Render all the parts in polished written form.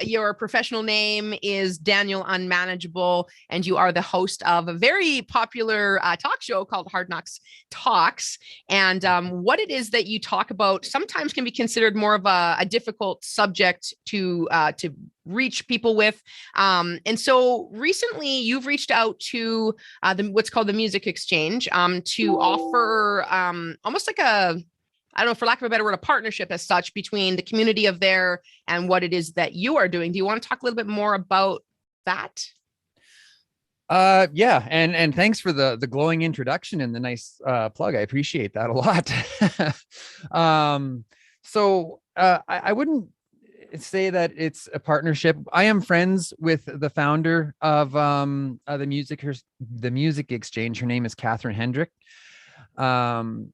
your professional name is Daniel Unmanageable, and you are the host of a very popular talk show called Hard Knocks Talks. And what it is that you talk about sometimes can be considered more of a difficult subject to reach people with. And so recently you've reached out to what's called the Music Exchange to offer almost like I don't know, for lack of a better word, a partnership as such between the community of there and what it is that you are doing. Do you want to talk a little bit more about that? Yeah, and thanks for the glowing introduction and the nice plug. I appreciate that a lot. I wouldn't say that it's a partnership. I am friends with the founder of the Music Exchange. Her name is Catherine Hendrick. The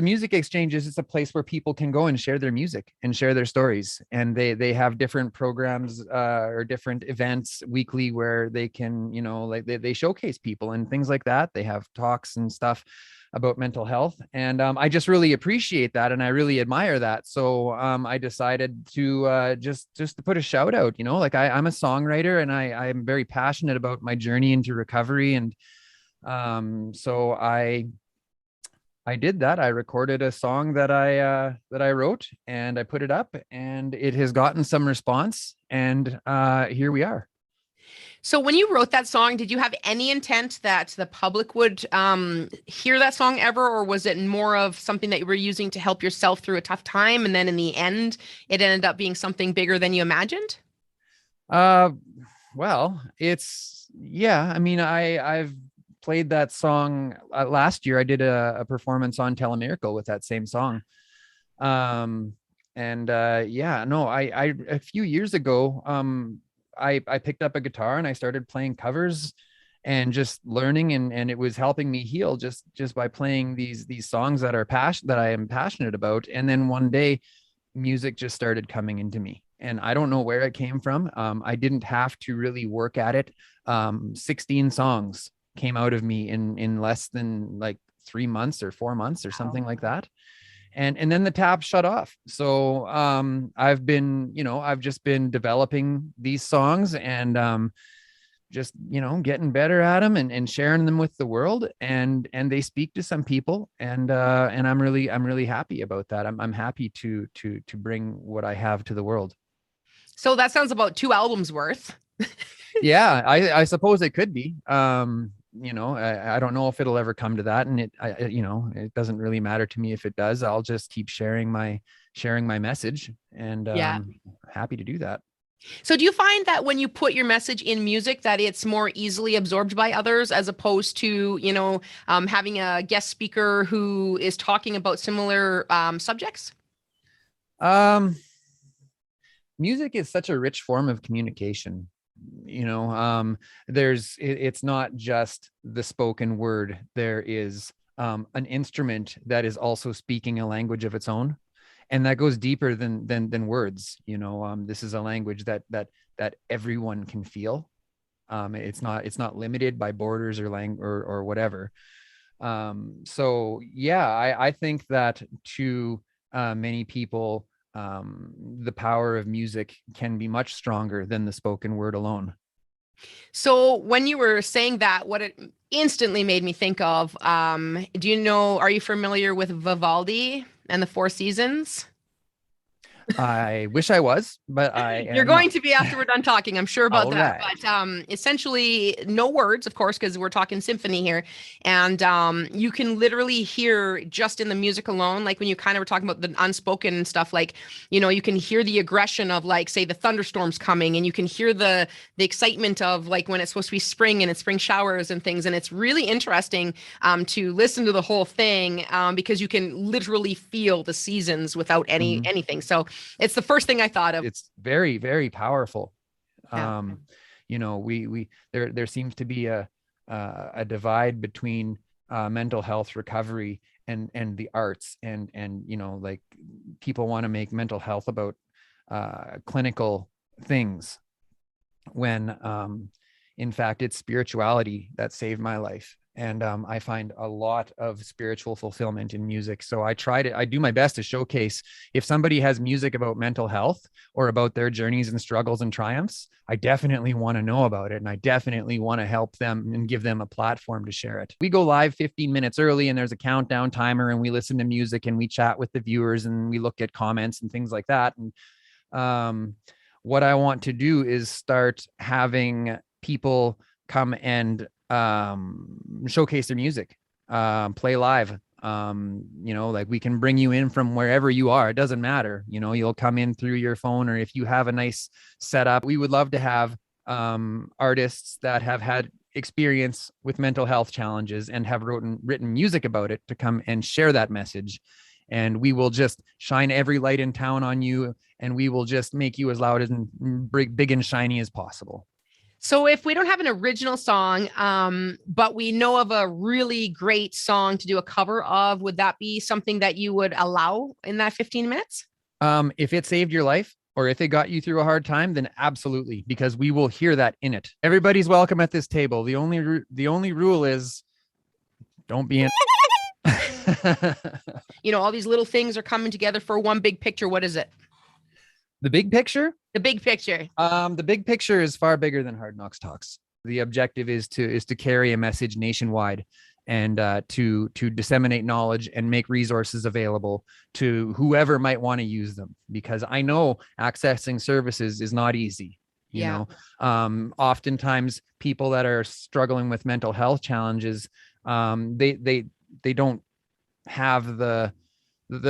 Music Exchange is a place where people can go and share their music and share their stories, and they have different programs or different events weekly where they can, like they showcase people and things like that. They have talks and stuff about mental health, and I just really appreciate that, and I really admire that. So I decided to just to put a shout out. Like I'm a songwriter, and I'm very passionate about my journey into recovery. And so I did that. I recorded a song that I wrote, and I put it up, and it has gotten some response, and here we are. So when you wrote that song, did you have any intent that the public would hear that song ever, or was it more of something that you were using to help yourself through a tough time, and then in the end it ended up being something bigger than you imagined? Well, I mean, I've played that song last year. I did a performance on Telemiracle with that same song. A few years ago, I picked up a guitar and I started playing covers and just learning, and it was helping me heal just by playing these songs that I am passionate about. And then one day music just started coming into me, and I don't know where it came from. I didn't have to really work at it. 16 songs came out of me in less than like 3 months or 4 months or something like that. And then the tap shut off. So I've just been developing these songs, and just getting better at them, and sharing them with the world, and they speak to some people, and I'm really happy about that. I'm happy to bring what I have to the world. So that sounds about 2 albums worth. Yeah, I suppose it could be. I don't know if it'll ever come to that, and it doesn't really matter to me if it does. I'll just keep sharing my message, and Yeah. happy to do that. So do you find that when you put your message in music that it's more easily absorbed by others as opposed to, having a guest speaker who is talking about similar subjects? Um, Music is such a rich form of communication. It's not just the spoken word. There is an instrument that is also speaking a language of its own, and that goes deeper than words. This is a language that everyone can feel. It's not limited by borders or whatever. So yeah, I think that to many people, the power of music can be much stronger than the spoken word alone. So when you were saying that, what it instantly made me think of, are you familiar with Vivaldi and the Four Seasons? I wish I was, but I You're am going not. to be after we're done talking, I'm sure about All that. right. But essentially, no words, of course, because we're talking symphony here. And you can literally hear just in the music alone, like when you kind of were talking about the unspoken and stuff, like, you can hear the aggression of, like, say, the thunderstorms coming, and you can hear the excitement of, like, when it's supposed to be spring and it's spring showers and things. And it's really interesting to listen to the whole thing because you can literally feel the seasons without Mhm. anything. So it's the first thing I thought of. It's very, very powerful. Yeah. We there seems to be a divide between mental health recovery and the arts, and like people want to make mental health about clinical things, when in fact it's spirituality that saved my life. And I find a lot of spiritual fulfillment in music. So I do my best to showcase, if somebody has music about mental health or about their journeys and struggles and triumphs, I definitely want to know about it. And I definitely want to help them and give them a platform to share it. We go live 15 minutes early, and there's a countdown timer, and we listen to music and we chat with the viewers and we look at comments and things like that. And what I want to do is start having people come and showcase their music, play live. Like, we can bring you in from wherever you are. It doesn't matter. You'll come in through your phone, or if you have a nice setup. We would love to have artists that have had experience with mental health challenges and have written music about it to come and share that message. And we will just shine every light in town on you, and we will just make you as loud and big and shiny as possible. So if we don't have an original song, but we know of a really great song to do a cover of, would that be something that you would allow in that 15 minutes? If it saved your life, or if it got you through a hard time, then absolutely, because we will hear that in it. Everybody's welcome at this table. The only rule is, don't be in. All these little things are coming together for one big picture. What is it? The big picture? The big picture. The big picture is far bigger than Hard Knocks Talks. The objective is to carry a message nationwide, and to disseminate knowledge and make resources available to whoever might want to use them, because I know accessing services is not easy. Oftentimes people that are struggling with mental health challenges, they don't have the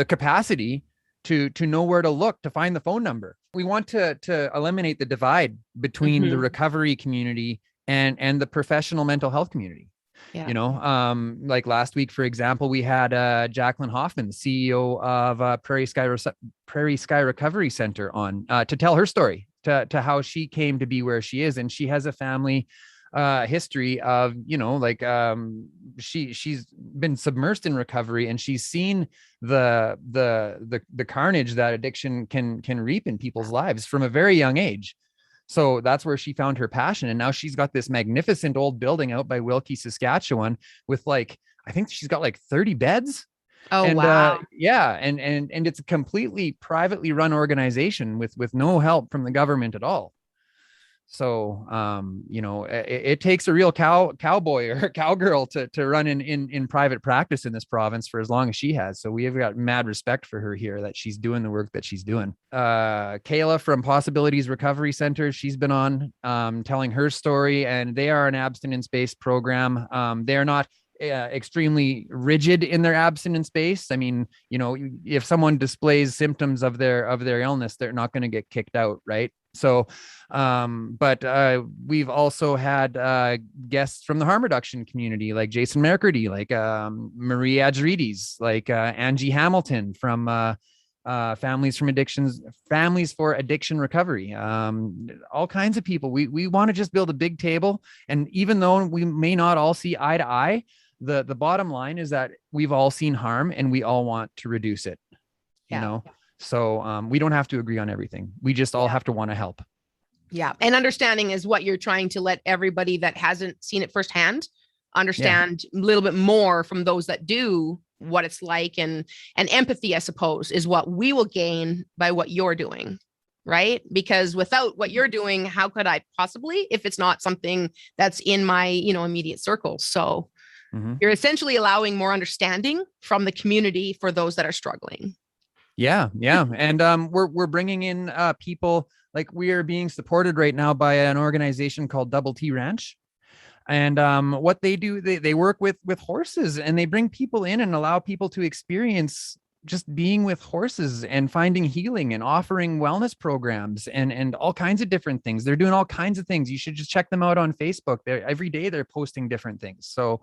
capacity to know where to look to find the phone number. We want to eliminate the divide between the recovery community and the professional mental health community. Yeah. Like last week, for example, we had Jacqueline Hoffman, the CEO of Prairie Sky Recovery Center, on to tell her story, to how she came to be where she is. And she has a family history of, she's been submersed in recovery, and she's seen the carnage that addiction can reap in people's lives from a very young age. So that's where she found her passion. And now she's got this magnificent old building out by Wilkie, Saskatchewan, with I think she's got 30 beds. Oh, and, wow. Yeah. And it's a completely privately run organization with no help from the government at all. So, it takes a real cowboy or cowgirl to run in private practice in this province for as long as she has. So we have got mad respect for her here, that she's doing the work that she's doing. Kayla from Possibilities Recovery Center, she's been on telling her story, and they are an abstinence-based program. They're not extremely rigid in their abstinence-based. I mean, if someone displays symptoms of their illness, they're not going to get kicked out, right? So, but we've also had guests from the harm reduction community, like Jason McCurdy, like Marie Adrides, like Angie Hamilton from Families for Addiction Recovery. All kinds of people. We want to just build a big table, and even though we may not all see eye to eye, the bottom line is that we've all seen harm, and we all want to reduce it. Yeah. So we don't have to agree on everything. We just all have to want to help. Yeah. And understanding is what you're trying to let everybody that hasn't seen it firsthand understand a little bit more from those that do, what it's like. And empathy, I suppose, is what we will gain by what you're doing. Right? Because without what you're doing, how could I possibly, if it's not something that's in my, immediate circle? So you're essentially allowing more understanding from the community for those that are struggling. Yeah. And we're bringing in people. Like, we are being supported right now by an organization called Double T Ranch. And what they do, they work with horses, and they bring people in and allow people to experience just being with horses and finding healing and offering wellness programs and all kinds of different things. They're doing all kinds of things. You should just check them out on Facebook. Every day they're posting different things. So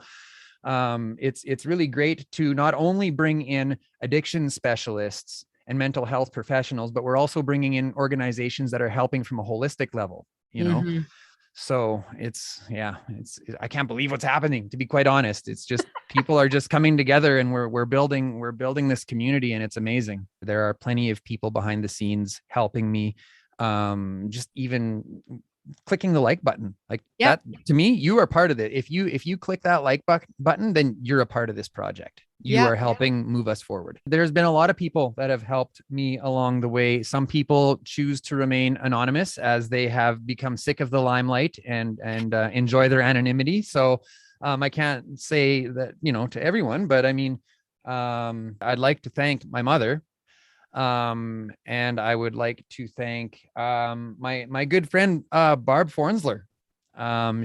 it's really great to not only bring in addiction specialists and mental health professionals, but we're also bringing in organizations that are helping from a holistic level, So I can't believe what's happening, to be quite honest. It's just, people are just coming together, and we're building this community, and it's amazing. There are plenty of people behind the scenes helping me, just even clicking the like button. Like Yeah. that, to me, you are part of it. If you click that like button, then you're a part of this project. You Yeah. are helping move us forward. There's been a lot of people that have helped me along the way. Some people choose to remain anonymous as they have become sick of the limelight and enjoy their anonymity. So I can't say that, to everyone, but I mean, I'd like to thank my mother. And I would like to thank my good friend Barb Fornsler.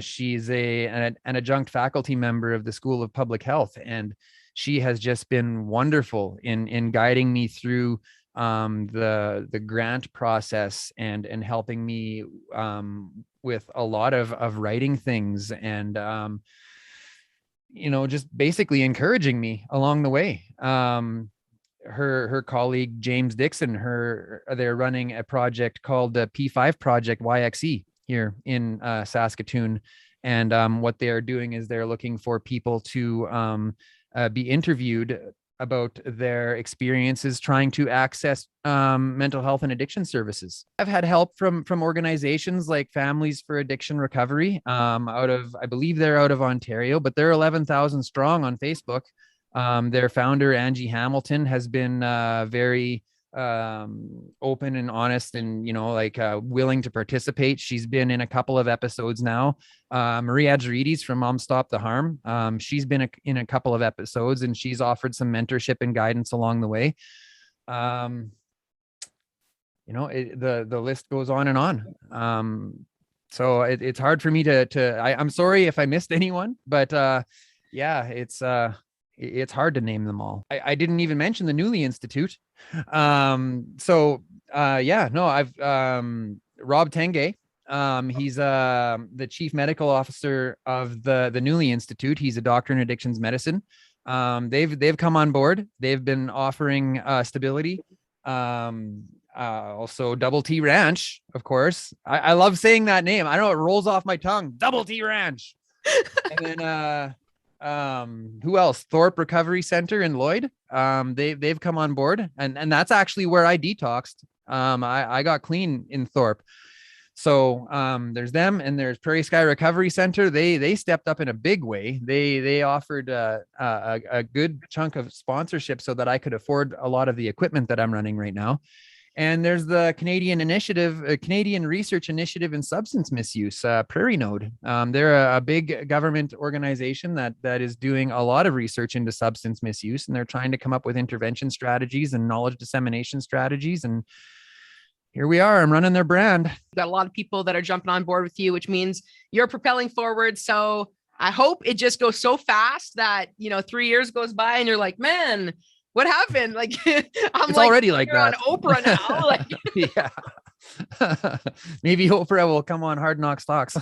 She's an adjunct faculty member of the School of Public Health, and she has just been wonderful in guiding me through the grant process and helping me with a lot of writing things and just basically encouraging me along the way. Her colleague James Dixon, they're running a project called the P5 Project YXE here in Saskatoon, and what they are doing is they're looking for people to be interviewed about their experiences trying to access mental health and addiction services. I've had help from organizations like Families for Addiction Recovery, I believe they're out of Ontario, but they're 11,000 strong on Facebook. Their founder, Angie Hamilton, has been very open and honest and, willing to participate. She's been in a couple of episodes now. Marie Adjarides from Mom Stop the Harm. She's been in a couple of episodes, and she's offered some mentorship and guidance along the way. The list goes on and on. So it's hard for me I'm sorry if I missed anyone, but yeah, it's hard to name them all. I didn't even mention the Newly Institute. I've Rob Tenge. He's the chief medical officer of the Newly Institute. He's a doctor in addictions medicine. They've come on board. They've been offering stability. Also Double T Ranch, of course. I love saying that name. I know it rolls off my tongue. Double T Ranch. And then who else? Thorpe Recovery Center in Lloyd. They've come on board, and that's actually where I detoxed. I got clean in Thorpe. So there's them, and there's Prairie Sky Recovery Center. They stepped up in a big way. They offered a good chunk of sponsorship so that I could afford a lot of the equipment that I'm running right now. And there's the Canadian Research Initiative in Substance Misuse, Prairie Node. They're a big government organization that is doing a lot of research into substance misuse, and they're trying to come up with intervention strategies and knowledge dissemination strategies. And here we are. I'm running their brand. You've got a lot of people that are jumping on board with you, which means you're propelling forward. So I hope it just goes so fast that, 3 years goes by and you're like, man, what happened? Like, it's already like that on Oprah now. Like, yeah. Maybe Oprah will come on Hard Knocks Talks.